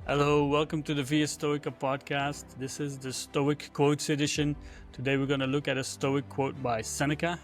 Hello, welcome to the Via Stoica Podcast. This is the Stoic Quotes edition. Today we're going to look at a Stoic quote by Seneca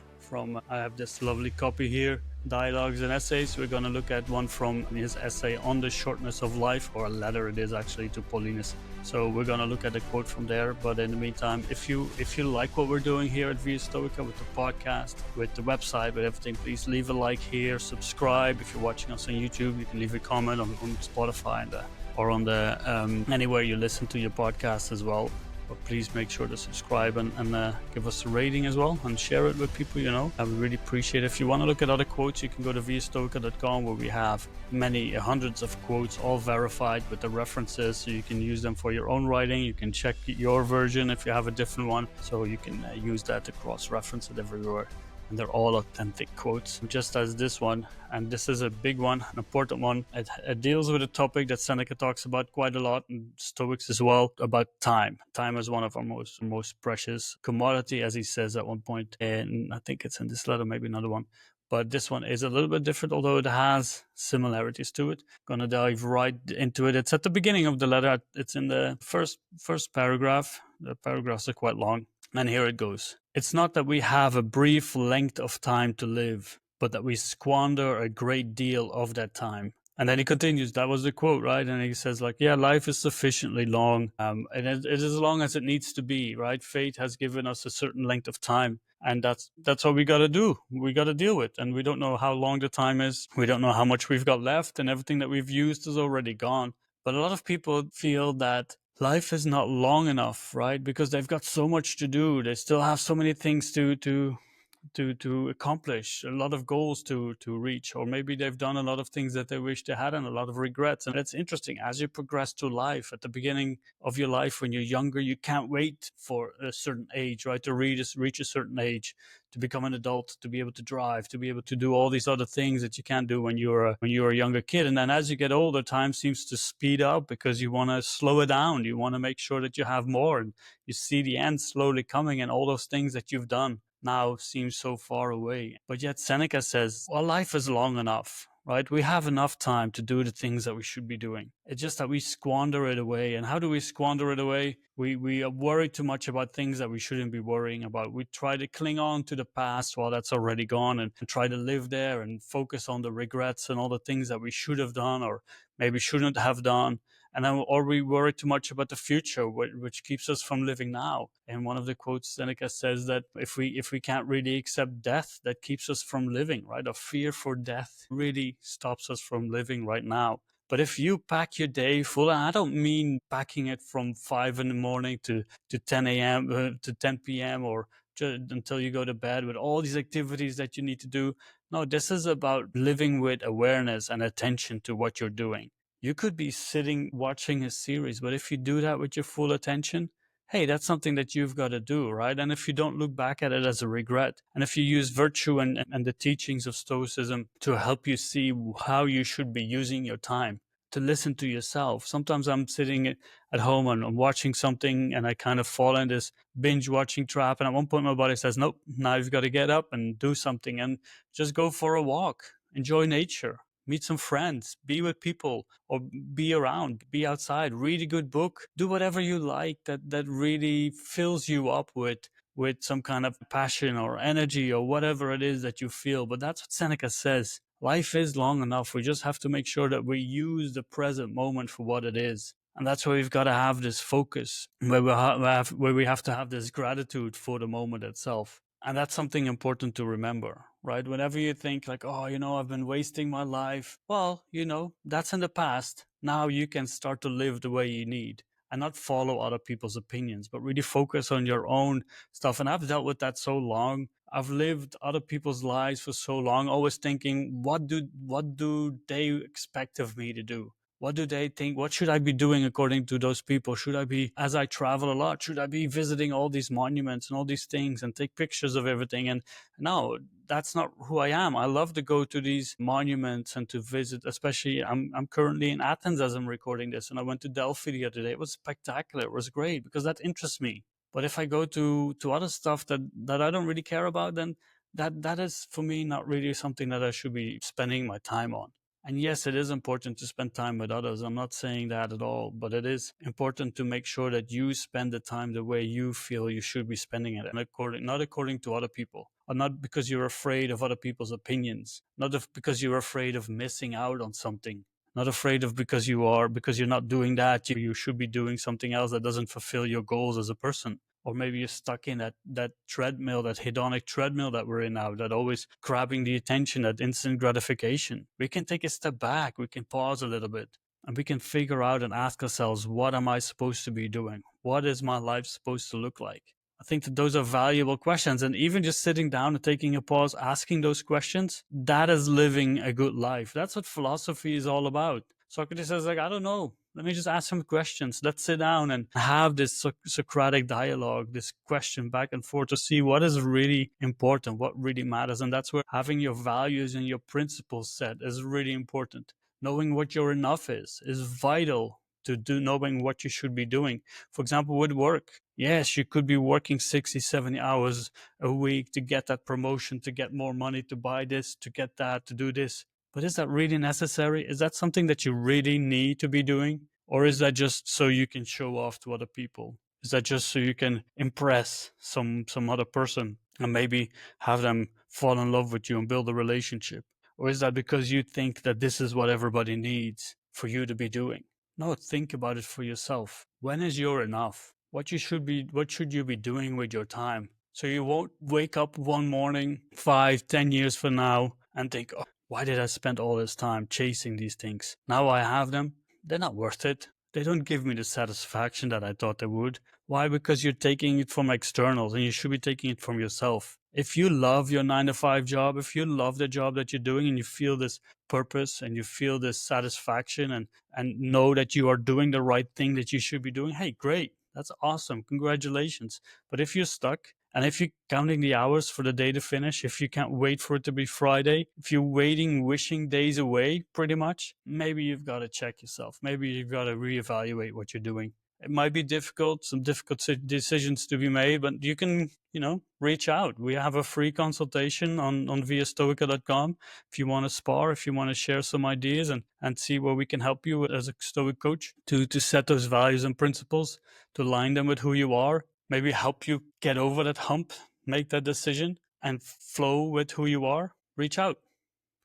I have this lovely copy here, Dialogues and Essays. We're going to look at one from his essay on the shortness of life, or a letter it is actually to Paulinus. So we're going to look at the quote from there. But in the meantime, if you like what we're doing here at Via Stoica with the podcast, with the website, with everything, please leave a like here, subscribe. If you're watching us on YouTube, you can leave a comment on Spotify or on the anywhere you listen to your podcast as well. But please make sure to subscribe and give us a rating as well, and share it with people you know. I would really appreciate it. If you want to look at other quotes, you can go to viastoica.com, where we have many hundreds of quotes, all verified with the references, so you can use them for your own writing. You can check your version if you have a different one, so you can use that to cross-reference it everywhere. And they're all authentic quotes, just as this one. And this is a big one, an important one. It deals with a topic that Seneca talks about quite a lot, and Stoics as well, about time. Time is one of our most precious commodity, as he says at one point. And I think it's in this letter, maybe another one. But this one is a little bit different, although it has similarities to it. I'm gonna dive right into it. It's at the beginning of the letter. It's in the first paragraph. The paragraphs are quite long. And here it goes. It's not that we have a brief length of time to live, but that we squander a great deal of that time. And then he continues, that was the quote, right? And he says, life is sufficiently long, and it is as long as it needs to be, right? Fate has given us a certain length of time, and that's what we got to do. We got to deal with, and we don't know how long the time is. We don't know how much we've got left, and everything that we've used is already gone. But a lot of people feel that life is not long enough, right? Because they've got so much to do. They still have so many things to accomplish, a lot of goals to reach, or maybe they've done a lot of things that they wish they hadn't, a lot of regrets. And it's interesting, as you progress through life, at the beginning of your life when you're younger, you can't wait for a certain age, right, to reach a certain age, to become an adult, to be able to drive, to be able to do all these other things that you can't do when you're a younger kid. And then as you get older, time seems to speed up because you want to slow it down. You want to make sure that you have more, and you see the end slowly coming, and all those things that you've done now seems so far away. But yet Seneca says, well, life is long enough, right? We have enough time to do the things that we should be doing. It's just that we squander it away. And how do we squander it away? We worry too much about things that we shouldn't be worrying about. We try to cling on to the past while that's already gone, and try to live there and focus on the regrets and all the things that we should have done or maybe shouldn't have done. And then, or we worry too much about the future, which keeps us from living now. And one of the quotes, Seneca says that if we can't really accept death, that keeps us from living, right? A fear for death really stops us from living right now. But if you pack your day full, and I don't mean packing it from 5 in the morning to 10 a.m. To 10 p.m. or until you go to bed with all these activities that you need to do. No, this is about living with awareness and attention to what you're doing. You could be sitting watching a series, but if you do that with your full attention, hey, that's something that you've got to do, right? And if you don't look back at it as a regret, and if you use virtue and the teachings of Stoicism to help you see how you should be using your time, to listen to yourself. Sometimes I'm sitting at home and I'm watching something and I kind of fall in this binge watching trap. And at one point my body says, nope, now you've got to get up and do something and just go for a walk, enjoy nature, meet some friends, be with people, or be around, be outside, read a good book, do whatever you like that really fills you up with some kind of passion or energy or whatever it is that you feel. But that's what Seneca says. Life is long enough. We just have to make sure that we use the present moment for what it is. And that's why we've got to have this focus, where we have to have this gratitude for the moment itself. And that's something important to remember, right? Whenever you think I've been wasting my life. Well, that's in the past. Now you can start to live the way you need and not follow other people's opinions, but really focus on your own stuff. And I've dealt with that so long. I've lived other people's lives for so long, always thinking, what do they expect of me to do? What do they think? What should I be doing according to those people? Should I be, as I travel a lot, should I be visiting all these monuments and all these things and take pictures of everything? And no, that's not who I am. I love to go to these monuments and to visit, especially I'm currently in Athens as I'm recording this, and I went to Delphi the other day. It was spectacular. It was great because that interests me. But if I go to other stuff that I don't really care about, then that is for me not really something that I should be spending my time on. And yes, it is important to spend time with others. I'm not saying that at all, but it is important to make sure that you spend the time the way you feel you should be spending it, and not according to other people, or not because you're afraid of other people's opinions, because you're afraid of missing out on something, not afraid of because you're not doing that, you should be doing something else that doesn't fulfill your goals as a person. Or maybe you're stuck in that treadmill, that hedonic treadmill that we're in now, that always grabbing the attention, that instant gratification. We can take a step back, we can pause a little bit, and we can figure out and ask ourselves, what am I supposed to be doing? What is my life supposed to look like? I think that those are valuable questions. And even just sitting down and taking a pause, asking those questions, that is living a good life. That's what philosophy is all about. Socrates says, I don't know. Let me just ask some questions. Let's sit down and have this Socratic dialogue, this question back and forth to see what is really important, what really matters. And that's where having your values and your principles set is really important. Knowing what your enough is vital to knowing what you should be doing. For example, with work. Yes, you could be working 60, 70 hours a week to get that promotion, to get more money, to buy this, to get that, to do this. But is that really necessary? Is that something that you really need to be doing? Or is that just so you can show off to other people? Is that just so you can impress some other person and maybe have them fall in love with you and build a relationship? Or is that because you think that this is what everybody needs for you to be doing? No, think about it for yourself. When is your enough? What should you be doing with your time? So you won't wake up one morning 5, 10 years from now and think, oh, why did I spend all this time chasing these things? Now I have them. They're not worth it. They don't give me the satisfaction that I thought they would. Why? Because you're taking it from externals, and you should be taking it from yourself. If you love your 9-to-5 job, if you love the job that you're doing and you feel this purpose and you feel this satisfaction and know that you are doing the right thing that you should be doing, hey, great. That's awesome. Congratulations. But if you're stuck, and if you're counting the hours for the day to finish, if you can't wait for it to be Friday, if you're wishing days away, pretty much, maybe you've got to check yourself. Maybe you've got to reevaluate what you're doing. It might be difficult, some difficult decisions to be made, but you can, reach out. We have a free consultation on viastoica.com. If you want to spar, if you want to share some ideas and see where we can help you as a Stoic coach to set those values and principles, to align them with who you are, maybe help you get over that hump, make that decision and flow with who you are, reach out,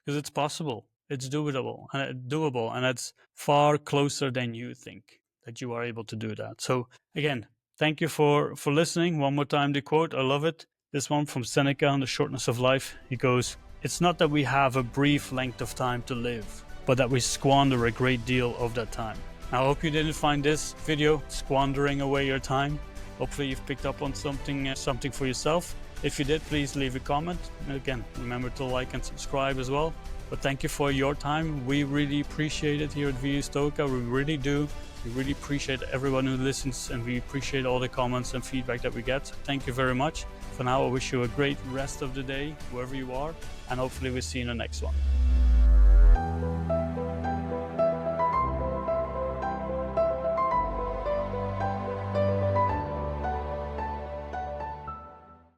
because it's possible. It's doable, and it's far closer than you think that you are able to do that. So again, thank you for listening. One more time, the quote, I love it. This one from Seneca on the shortness of life. He goes, it's not that we have a brief length of time to live, but that we squander a great deal of that time. Now, I hope you didn't find this video squandering away your time. Hopefully you've picked up on something for yourself. If you did, please leave a comment. And again, remember to like and subscribe as well. But thank you for your time. We really appreciate it here at Via Stoica. We really do. We really appreciate everyone who listens, and we appreciate all the comments and feedback that we get. So thank you very much. For now, I wish you a great rest of the day, wherever you are, and hopefully we'll see you in the next one.